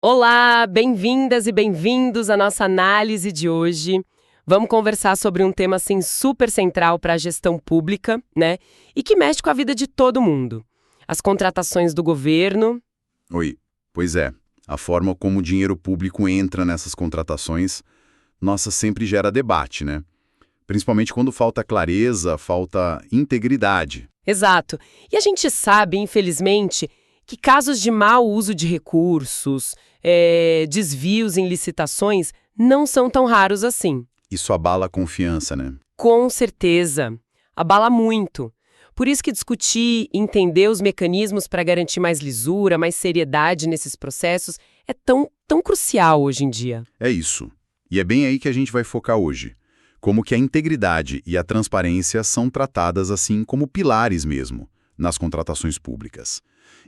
Olá, bem-vindas e bem-vindos à nossa análise de hoje. Vamos conversar sobre um tema assim super central para a gestão pública, né? E que mexe com a vida de todo mundo. As contratações do governo. Oi, pois é. A forma como o dinheiro público entra nessas contratações, nossa, sempre gera debate, né? Principalmente quando falta clareza, falta integridade. Exato. E a gente sabe, infelizmente, que casos de mau uso de recursos, desvios em licitações, não são tão raros assim. Isso abala a confiança, né? Com certeza. Abala muito. Por isso que discutir e entender os mecanismos para garantir mais lisura, mais seriedade nesses processos é tão crucial hoje em dia. É isso. E é bem aí que a gente vai focar hoje. Como que a integridade e a transparência são tratadas assim como pilares mesmo, nas contratações públicas.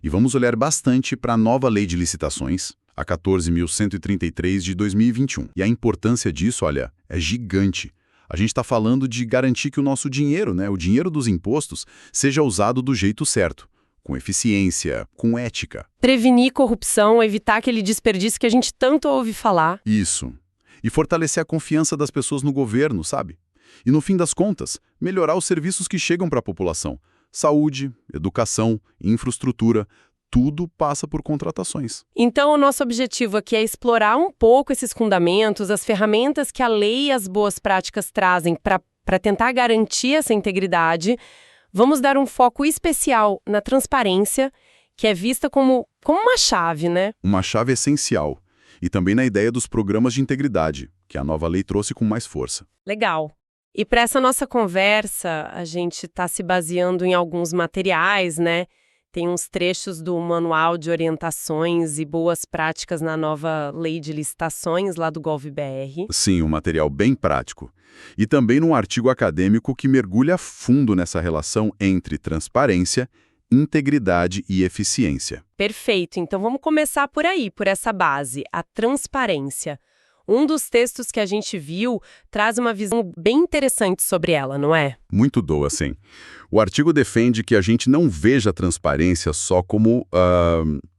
E vamos olhar bastante para a nova Lei de Licitações, a 14.133 de 2021. E a importância disso, olha, é gigante. A gente está falando de garantir que o nosso dinheiro, né, o dinheiro dos impostos, seja usado do jeito certo, com eficiência, com ética. Prevenir corrupção, evitar aquele desperdício que a gente tanto ouve falar. Isso. E fortalecer a confiança das pessoas no governo, sabe? E no fim das contas, melhorar os serviços que chegam para a população. Saúde, educação, infraestrutura, tudo passa por contratações. Então, o nosso objetivo aqui é explorar um pouco esses fundamentos, as ferramentas que a lei e as boas práticas trazem para tentar garantir essa integridade. Vamos dar um foco especial na transparência, que é vista como uma chave, né? Uma chave essencial. E também na ideia dos programas de integridade, que a nova lei trouxe com mais força. Legal. E para essa nossa conversa, a gente está se baseando em alguns materiais, né? Tem uns trechos do Manual de Orientações e Boas Práticas na nova Lei de Licitações, lá do GovBR. Sim, um material bem prático. E também num artigo acadêmico que mergulha a fundo nessa relação entre transparência, integridade e eficiência. Perfeito. Então vamos começar por aí, por essa base, a transparência. Um dos textos que a gente viu traz uma visão bem interessante sobre ela, não é? Muito doa, sim. O artigo defende que a gente não veja a transparência só como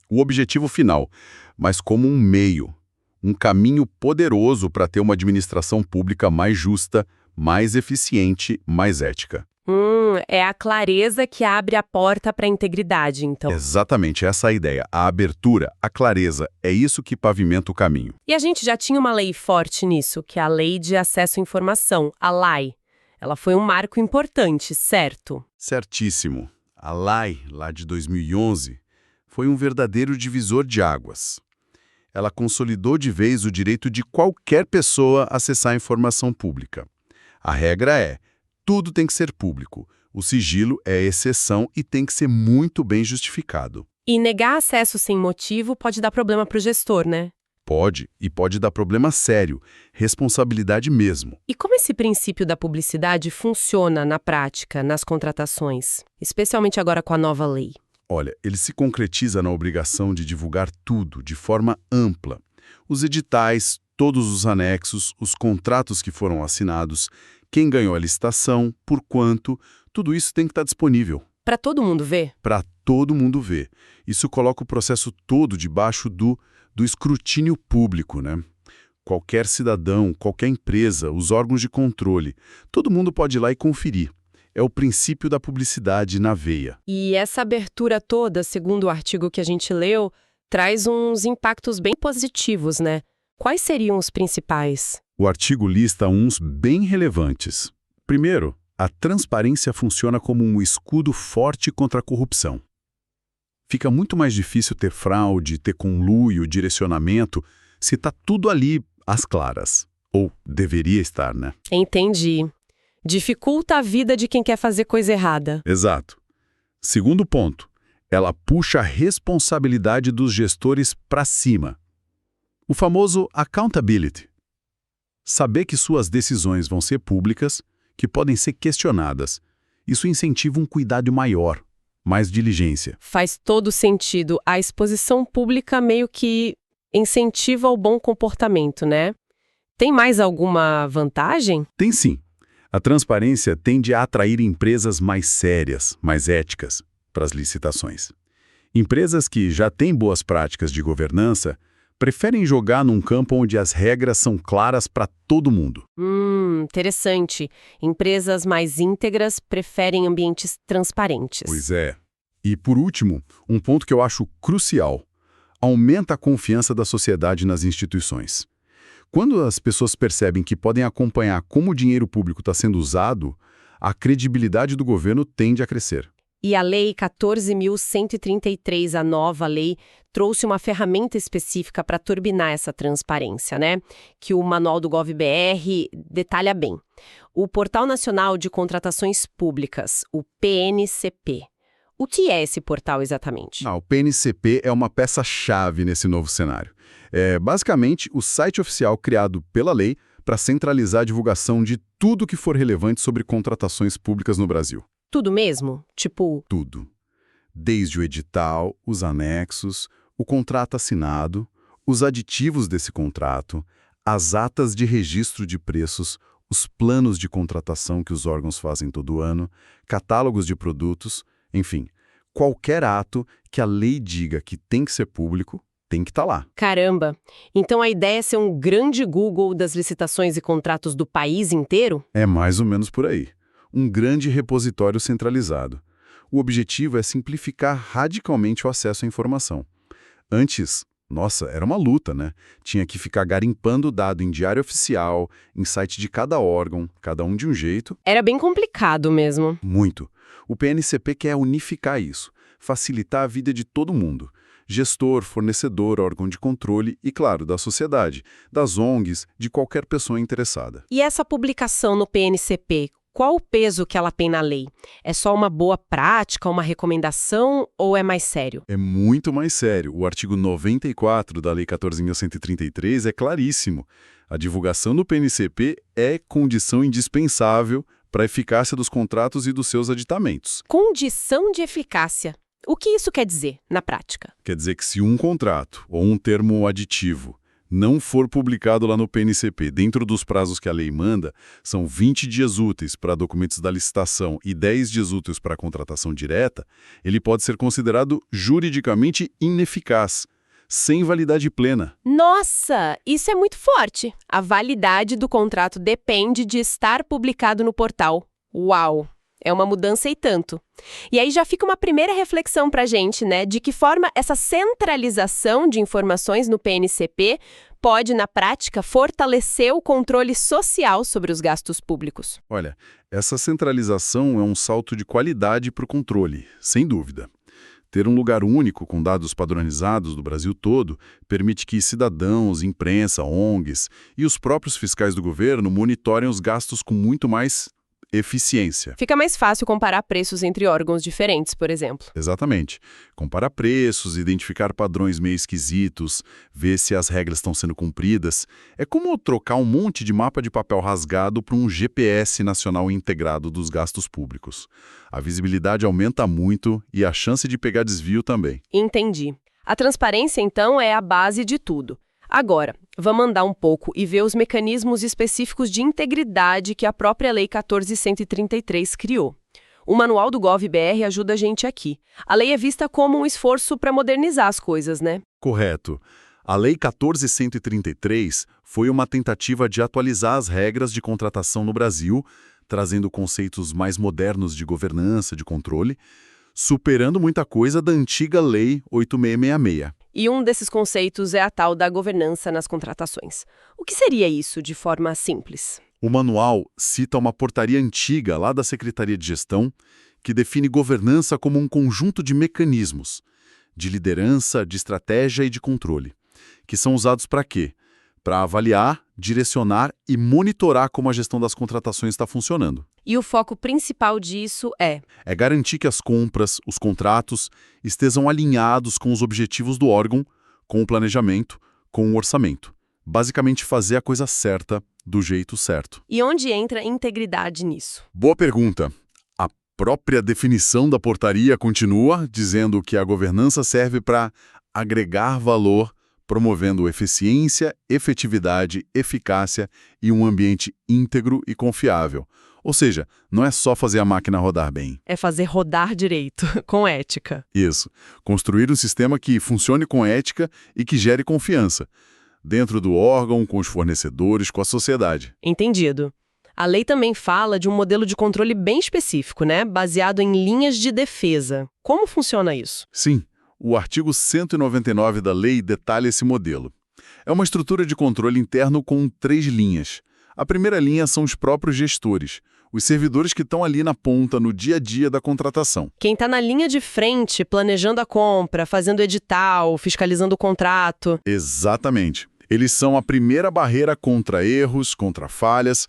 o objetivo final, mas como um meio, um caminho poderoso para ter uma administração pública mais justa, mais eficiente, mais ética. É a clareza que abre a porta para a integridade, então. Exatamente, essa é a ideia. A abertura, a clareza, é isso que pavimenta o caminho. E a gente já tinha uma lei forte nisso, que é a Lei de Acesso à Informação, a LAI. Ela foi um marco importante, certo? Certíssimo. A LAI, lá de 2011, foi um verdadeiro divisor de águas. Ela consolidou de vez o direito de qualquer pessoa acessar a informação pública. A regra é: tudo tem que ser público. O sigilo é exceção e tem que ser muito bem justificado. E negar acesso sem motivo pode dar problema para o gestor, né? Pode, e pode dar problema sério, responsabilidade mesmo. E como esse princípio da publicidade funciona na prática, nas contratações? Especialmente agora com a nova lei. Olha, ele se concretiza na obrigação de divulgar tudo, de forma ampla. Os editais, todos os anexos, os contratos que foram assinados, quem ganhou a licitação, por quanto, tudo isso tem que estar disponível. Para todo mundo ver? Para todo mundo ver. Isso coloca o processo todo debaixo do escrutínio público, né? Qualquer cidadão, qualquer empresa, os órgãos de controle, todo mundo pode ir lá e conferir. É o princípio da publicidade na veia. E essa abertura toda, segundo o artigo que a gente leu, traz uns impactos bem positivos, né? Quais seriam os principais? O artigo lista uns bem relevantes. Primeiro, a transparência funciona como um escudo forte contra a corrupção. Fica muito mais difícil ter fraude, ter conluio, direcionamento, se está tudo ali às claras. Ou deveria estar, né? Entendi. Dificulta a vida de quem quer fazer coisa errada. Exato. Segundo ponto, ela puxa a responsabilidade dos gestores para cima. O famoso accountability. Saber que suas decisões vão ser públicas, que podem ser questionadas. Isso incentiva um cuidado maior, mais diligência. Faz todo sentido. A exposição pública meio que incentiva o bom comportamento, né? Tem mais alguma vantagem? Tem sim. A transparência tende a atrair empresas mais sérias, mais éticas, para as licitações. Empresas que já têm boas práticas de governança Preferem jogar num campo onde as regras são claras para todo mundo. Interessante. Empresas mais íntegras preferem ambientes transparentes. Pois é. E, por último, um ponto que eu acho crucial. Aumenta a confiança da sociedade nas instituições. Quando as pessoas percebem que podem acompanhar como o dinheiro público está sendo usado, a credibilidade do governo tende a crescer. E a Lei 14.133, a nova lei, trouxe uma ferramenta específica para turbinar essa transparência, né? Que o Manual do GovBR detalha bem. O Portal Nacional de Contratações Públicas, o PNCP. O que é esse portal exatamente? O PNCP é uma peça-chave nesse novo cenário. É basicamente o site oficial criado pela lei para centralizar a divulgação de tudo que for relevante sobre contratações públicas no Brasil. Tudo mesmo? Tipo... Tudo. Desde o edital, os anexos, o contrato assinado, os aditivos desse contrato, as atas de registro de preços, os planos de contratação que os órgãos fazem todo ano, catálogos de produtos, enfim, qualquer ato que a lei diga que tem que ser público, tem que estar lá. Caramba! Então a ideia é ser um grande Google das licitações e contratos do país inteiro? É mais ou menos por aí. Um grande repositório centralizado. O objetivo é simplificar radicalmente o acesso à informação. Antes, nossa, era uma luta, né? Tinha que ficar garimpando o dado em diário oficial, em site de cada órgão, cada um de um jeito. Era bem complicado mesmo. Muito. O PNCP quer unificar isso, facilitar a vida de todo mundo. Gestor, fornecedor, órgão de controle e, claro, da sociedade, das ONGs, de qualquer pessoa interessada. E essa publicação no PNCP, qual o peso que ela tem na lei? É só uma boa prática, uma recomendação ou é mais sério? É muito mais sério. O artigo 94 da Lei 14.133 é claríssimo. A divulgação do PNCP é condição indispensável para a eficácia dos contratos e dos seus aditamentos. Condição de eficácia. O que isso quer dizer, na prática? Quer dizer que se um contrato ou um termo aditivo não for publicado lá no PNCP dentro dos prazos que a lei manda, são 20 dias úteis para documentos da licitação e 10 dias úteis para a contratação direta, ele pode ser considerado juridicamente ineficaz, sem validade plena. Nossa, isso é muito forte. A validade do contrato depende de estar publicado no portal. Uau! É uma mudança e tanto. E aí já fica uma primeira reflexão pra gente, né? De que forma essa centralização de informações no PNCP pode, na prática, fortalecer o controle social sobre os gastos públicos. Olha, essa centralização é um salto de qualidade para o controle, sem dúvida. Ter um lugar único com dados padronizados do Brasil todo permite que cidadãos, imprensa, ONGs e os próprios fiscais do governo monitorem os gastos com muito mais eficiência. Fica mais fácil comparar preços entre órgãos diferentes, por exemplo. Exatamente. Comparar preços, identificar padrões meio esquisitos, ver se as regras estão sendo cumpridas. É como trocar um monte de mapa de papel rasgado para um GPS nacional integrado dos gastos públicos. A visibilidade aumenta muito e a chance de pegar desvio também. Entendi. A transparência, então, é a base de tudo. Agora, vamos andar um pouco e ver os mecanismos específicos de integridade que a própria Lei 14.133 criou. O Manual do GovBR ajuda a gente aqui. A lei é vista como um esforço para modernizar as coisas, né? Correto. A Lei 14.133 foi uma tentativa de atualizar as regras de contratação no Brasil, trazendo conceitos mais modernos de governança, de controle, superando muita coisa da antiga Lei 8.666. E um desses conceitos é a tal da governança nas contratações. O que seria isso, de forma simples? O manual cita uma portaria antiga lá da Secretaria de Gestão que define governança como um conjunto de mecanismos de liderança, de estratégia e de controle, que são usados para quê? Para avaliar, direcionar e monitorar como a gestão das contratações está funcionando. E o foco principal disso é garantir que as compras, os contratos, estejam alinhados com os objetivos do órgão, com o planejamento, com o orçamento. Basicamente fazer a coisa certa, do jeito certo. E onde entra a integridade nisso? Boa pergunta. A própria definição da portaria continua dizendo que a governança serve para agregar valor promovendo eficiência, efetividade, eficácia e um ambiente íntegro e confiável. Ou seja, não é só fazer a máquina rodar bem. É fazer rodar direito, com ética. Isso. Construir um sistema que funcione com ética e que gere confiança. Dentro do órgão, com os fornecedores, com a sociedade. Entendido. A lei também fala de um modelo de controle bem específico, né? Baseado em linhas de defesa. Como funciona isso? Sim. O artigo 199 da lei detalha esse modelo. É uma estrutura de controle interno com 3 linhas. A primeira linha são os próprios gestores, os servidores que estão ali na ponta, no dia a dia da contratação. Quem está na linha de frente, planejando a compra, fazendo edital, fiscalizando o contrato. Exatamente. Eles são a primeira barreira contra erros, contra falhas.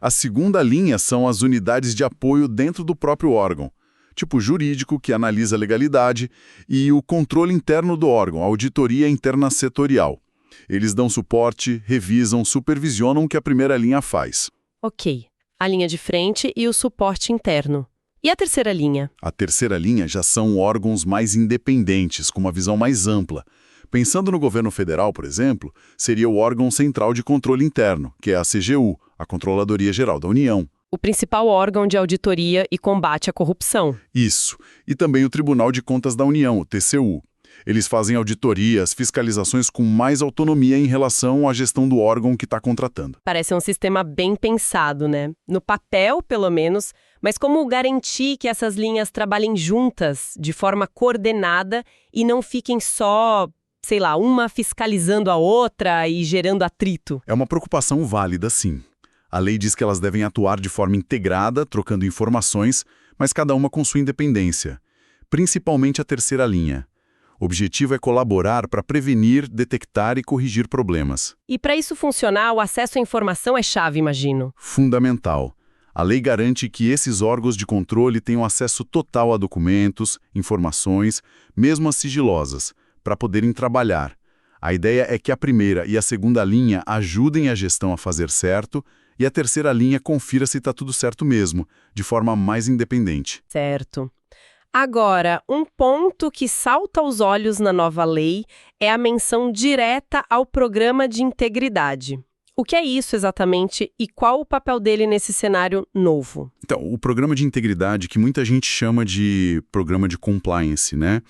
A segunda linha são as unidades de apoio dentro do próprio órgão, tipo jurídico, que analisa a legalidade, e o controle interno do órgão, a auditoria interna setorial. Eles dão suporte, revisam, supervisionam o que a primeira linha faz. Ok. A linha de frente e o suporte interno. E a terceira linha? A terceira linha já são órgãos mais independentes, com uma visão mais ampla. Pensando no governo federal, por exemplo, seria o órgão central de controle interno, que é a CGU, a Controladoria Geral da União. O principal órgão de auditoria e combate à corrupção. Isso. E também o Tribunal de Contas da União, o TCU. Eles fazem auditorias, fiscalizações com mais autonomia em relação à gestão do órgão que está contratando. Parece um sistema bem pensado, né? No papel, pelo menos, mas como garantir que essas linhas trabalhem juntas, de forma coordenada e não fiquem só, sei lá, uma fiscalizando a outra e gerando atrito? É uma preocupação válida, sim. A lei diz que elas devem atuar de forma integrada, trocando informações, mas cada uma com sua independência. Principalmente a terceira linha. O objetivo é colaborar para prevenir, detectar e corrigir problemas. E para isso funcionar, o acesso à informação é chave, imagino. Fundamental. A lei garante que esses órgãos de controle tenham acesso total a documentos, informações, mesmo as sigilosas, para poderem trabalhar. A ideia é que a primeira e a segunda linha ajudem a gestão a fazer certo e a terceira linha confira se está tudo certo mesmo, de forma mais independente. Certo. Agora, um ponto que salta aos olhos na nova lei é a menção direta ao programa de integridade. O que é isso exatamente e qual o papel dele nesse cenário novo? Então, o programa de integridade, que muita gente chama de programa de compliance, né?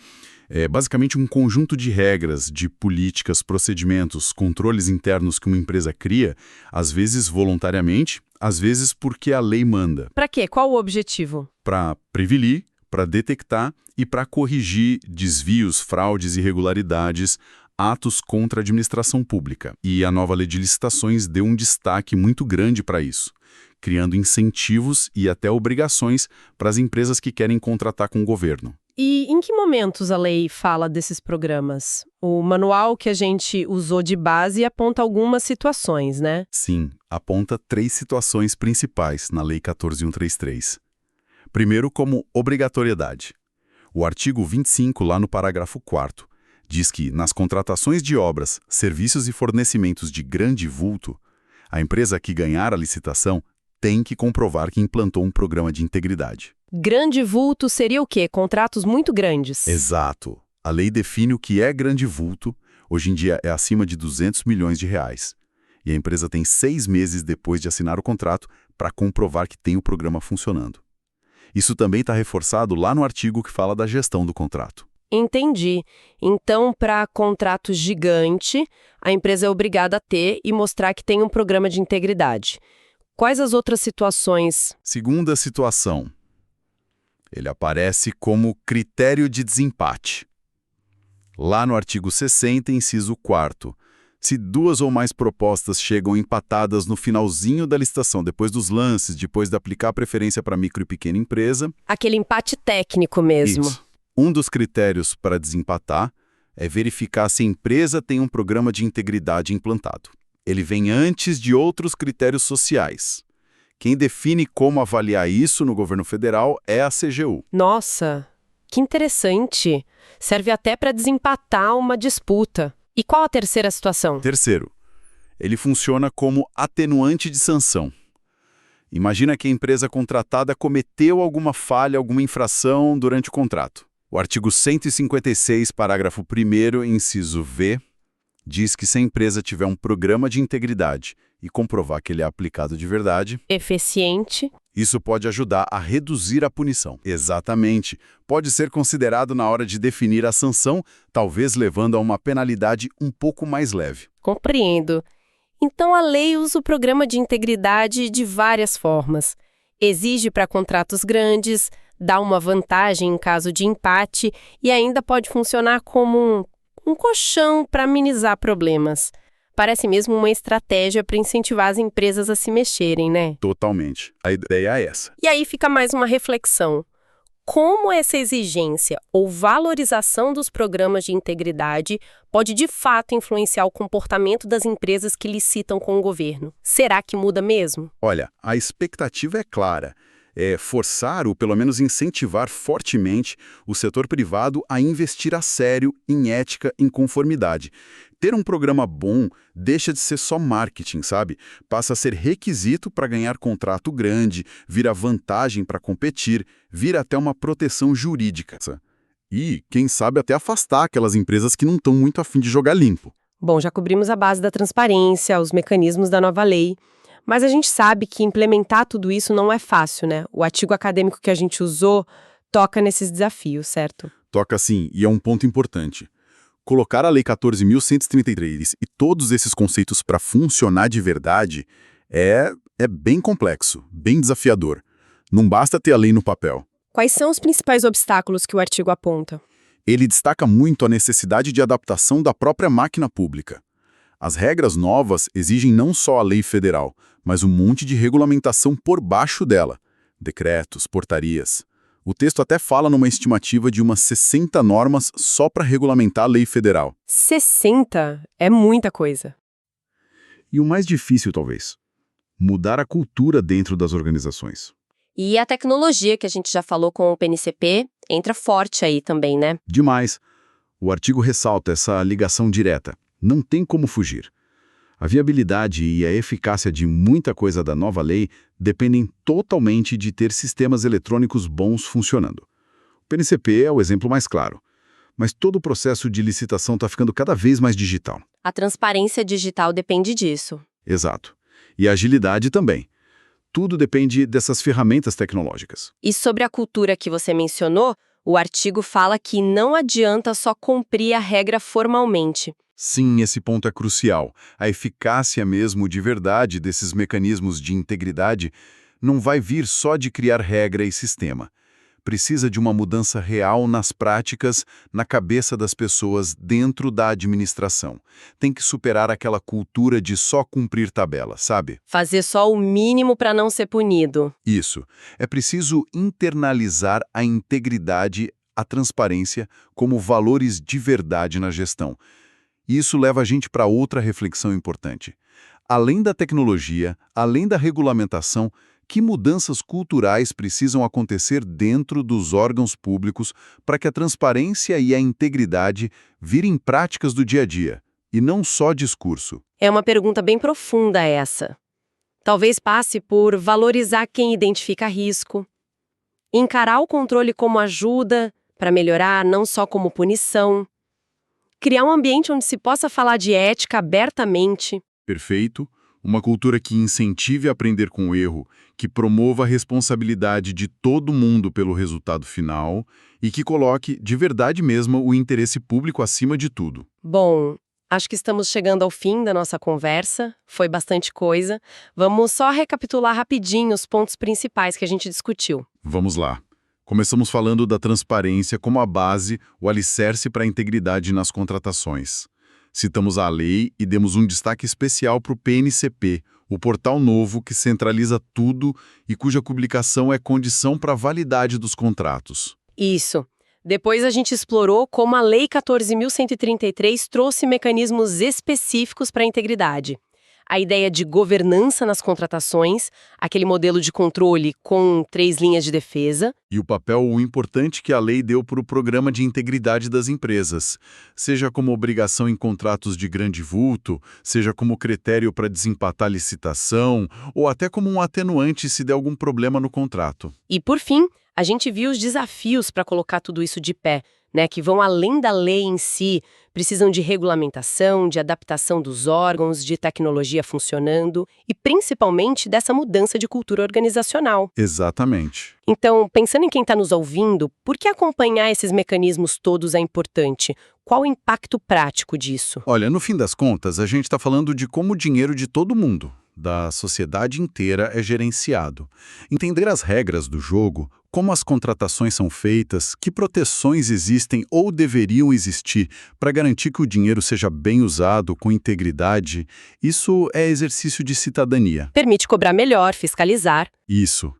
É basicamente um conjunto de regras, de políticas, procedimentos, controles internos que uma empresa cria, às vezes voluntariamente, às vezes porque a lei manda. Para quê? Qual o objetivo? Para prevenir, para detectar e para corrigir desvios, fraudes, irregularidades, atos contra a administração pública. E a nova lei de licitações deu um destaque muito grande para isso, criando incentivos e até obrigações para as empresas que querem contratar com o governo. E em que momentos a lei fala desses programas? O manual que a gente usou de base aponta algumas situações, né? Sim, aponta 3 situações principais na Lei 14.133. Primeiro, como obrigatoriedade. O artigo 25, lá no parágrafo 4º, diz que, nas contratações de obras, serviços e fornecimentos de grande vulto, a empresa que ganhar a licitação tem que comprovar que implantou um programa de integridade. Grande vulto seria o quê? Contratos muito grandes. Exato. A lei define o que é grande vulto, hoje em dia é acima de 200 milhões de reais. E a empresa tem 6 meses depois de assinar o contrato para comprovar que tem o programa funcionando. Isso também está reforçado lá no artigo que fala da gestão do contrato. Entendi. Então, para contrato gigante, a empresa é obrigada a ter e mostrar que tem um programa de integridade. Quais as outras situações? Segunda situação. Ele aparece como critério de desempate. Lá no artigo 60, inciso 4º, se 2 ou mais propostas chegam empatadas no finalzinho da licitação, depois dos lances, depois de aplicar a preferência para micro e pequena empresa... Aquele empate técnico mesmo. Isso. Um dos critérios para desempatar é verificar se a empresa tem um programa de integridade implantado. Ele vem antes de outros critérios sociais. Quem define como avaliar isso no governo federal é a CGU. Nossa, que interessante. Serve até para desempatar uma disputa. E qual a terceira situação? Terceiro, ele funciona como atenuante de sanção. Imagina que a empresa contratada cometeu alguma falha, alguma infração durante o contrato. O artigo 156, parágrafo 1º, inciso V, Diz que se a empresa tiver um programa de integridade e comprovar que ele é aplicado de verdade, Eficiente. isso pode ajudar a reduzir a punição. Exatamente. Pode ser considerado na hora de definir a sanção, talvez levando a uma penalidade um pouco mais leve. Compreendo. Então, a lei usa o programa de integridade de várias formas. Exige para contratos grandes, dá uma vantagem em caso de empate e ainda pode funcionar como um colchão para minimizar problemas. Parece mesmo uma estratégia para incentivar as empresas a se mexerem, né? Totalmente. A ideia é essa. E aí fica mais uma reflexão. Como essa exigência ou valorização dos programas de integridade pode de fato influenciar o comportamento das empresas que licitam com o governo? Será que muda mesmo? Olha, a expectativa é clara. É forçar ou pelo menos incentivar fortemente o setor privado a investir a sério em ética, em conformidade. Ter um programa bom deixa de ser só marketing, sabe? Passa a ser requisito para ganhar contrato grande, vira vantagem para competir, vira até uma proteção jurídica. E, quem sabe, até afastar aquelas empresas que não estão muito afim de jogar limpo. Bom, já cobrimos a base da transparência, os mecanismos da nova lei. Mas a gente sabe que implementar tudo isso não é fácil, né? O artigo acadêmico que a gente usou toca nesses desafios, certo? Toca sim, e é um ponto importante. Colocar a Lei 14.133 e todos esses conceitos para funcionar de verdade é bem complexo, bem desafiador. Não basta ter a lei no papel. Quais são os principais obstáculos que o artigo aponta? Ele destaca muito a necessidade de adaptação da própria máquina pública. As regras novas exigem não só a lei federal, mas um monte de regulamentação por baixo dela. Decretos, portarias. O texto até fala numa estimativa de umas 60 normas só para regulamentar a lei federal. 60? É muita coisa. E o mais difícil, talvez, mudar a cultura dentro das organizações. E a tecnologia que a gente já falou com o PNCP entra forte aí também, né? Demais. O artigo ressalta essa ligação direta. Não tem como fugir. A viabilidade e a eficácia de muita coisa da nova lei dependem totalmente de ter sistemas eletrônicos bons funcionando. O PNCP é o exemplo mais claro. Mas todo o processo de licitação está ficando cada vez mais digital. A transparência digital depende disso. Exato. E a agilidade também. Tudo depende dessas ferramentas tecnológicas. E sobre a cultura que você mencionou, o artigo fala que não adianta só cumprir a regra formalmente. Sim, esse ponto é crucial. A eficácia mesmo de verdade desses mecanismos de integridade não vai vir só de criar regra e sistema. Precisa de uma mudança real nas práticas, na cabeça das pessoas dentro da administração. Tem que superar aquela cultura de só cumprir tabela, sabe? Fazer só o mínimo para não ser punido. Isso. É preciso internalizar a integridade, a transparência como valores de verdade na gestão. E isso leva a gente para outra reflexão importante. Além da tecnologia, além da regulamentação, que mudanças culturais precisam acontecer dentro dos órgãos públicos para que a transparência e a integridade virem práticas do dia a dia, e não só discurso? É uma pergunta bem profunda essa. Talvez passe por valorizar quem identifica risco, encarar o controle como ajuda para melhorar, não só como punição, criar um ambiente onde se possa falar de ética abertamente. Perfeito. Uma cultura que incentive a aprender com o erro, que promova a responsabilidade de todo mundo pelo resultado final e que coloque, de verdade mesmo, o interesse público acima de tudo. Bom, acho que estamos chegando ao fim da nossa conversa. Foi bastante coisa. Vamos só recapitular rapidinho os pontos principais que a gente discutiu. Vamos lá. Começamos falando da transparência como a base, o alicerce para a integridade nas contratações. Citamos a lei e demos um destaque especial para o PNCP, o portal novo que centraliza tudo e cuja publicação é condição para a validade dos contratos. Isso. Depois a gente explorou como a Lei 14.133 trouxe mecanismos específicos para a integridade. A ideia de governança nas contratações, aquele modelo de controle com 3 linhas de defesa. E o papel importante que a lei deu para o programa de integridade das empresas, seja como obrigação em contratos de grande vulto, seja como critério para desempatar licitação, ou até como um atenuante se der algum problema no contrato. E, por fim, a gente viu os desafios para colocar tudo isso de pé. né, que vão além da lei em si, precisam de regulamentação, de adaptação dos órgãos, de tecnologia funcionando e principalmente dessa mudança de cultura organizacional. Exatamente. Então, pensando em quem está nos ouvindo, por que acompanhar esses mecanismos todos é importante? Qual o impacto prático disso? Olha, no fim das contas, a gente está falando de como o dinheiro de todo mundo, da sociedade inteira, é gerenciado. Entender as regras do jogo, como as contratações são feitas, que proteções existem ou deveriam existir para garantir que o dinheiro seja bem usado, com integridade, isso é exercício de cidadania. Permite cobrar melhor, fiscalizar. Isso.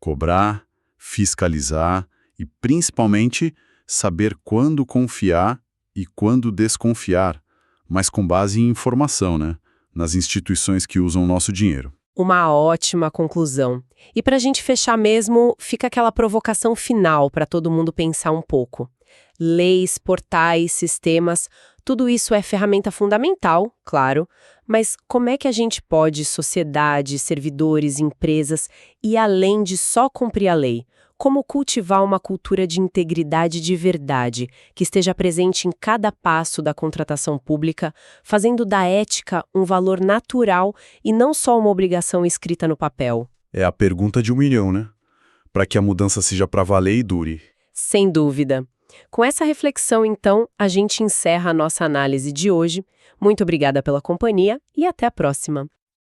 Cobrar, fiscalizar e, principalmente, saber quando confiar e quando desconfiar, mas com base em informação, né? Nas instituições que usam o nosso dinheiro. Uma ótima conclusão. E para a gente fechar mesmo, fica aquela provocação final para todo mundo pensar um pouco. Leis, portais, sistemas, tudo isso é ferramenta fundamental, claro, mas como é que a gente pode, sociedade, servidores, empresas, ir além de só cumprir a lei? Como cultivar uma cultura de integridade de verdade, que esteja presente em cada passo da contratação pública, fazendo da ética um valor natural e não só uma obrigação escrita no papel? É a pergunta de 1 milhão, né? Para que a mudança seja para valer e dure. Sem dúvida. Com essa reflexão, então, a gente encerra a nossa análise de hoje. Muito obrigada pela companhia e até a próxima.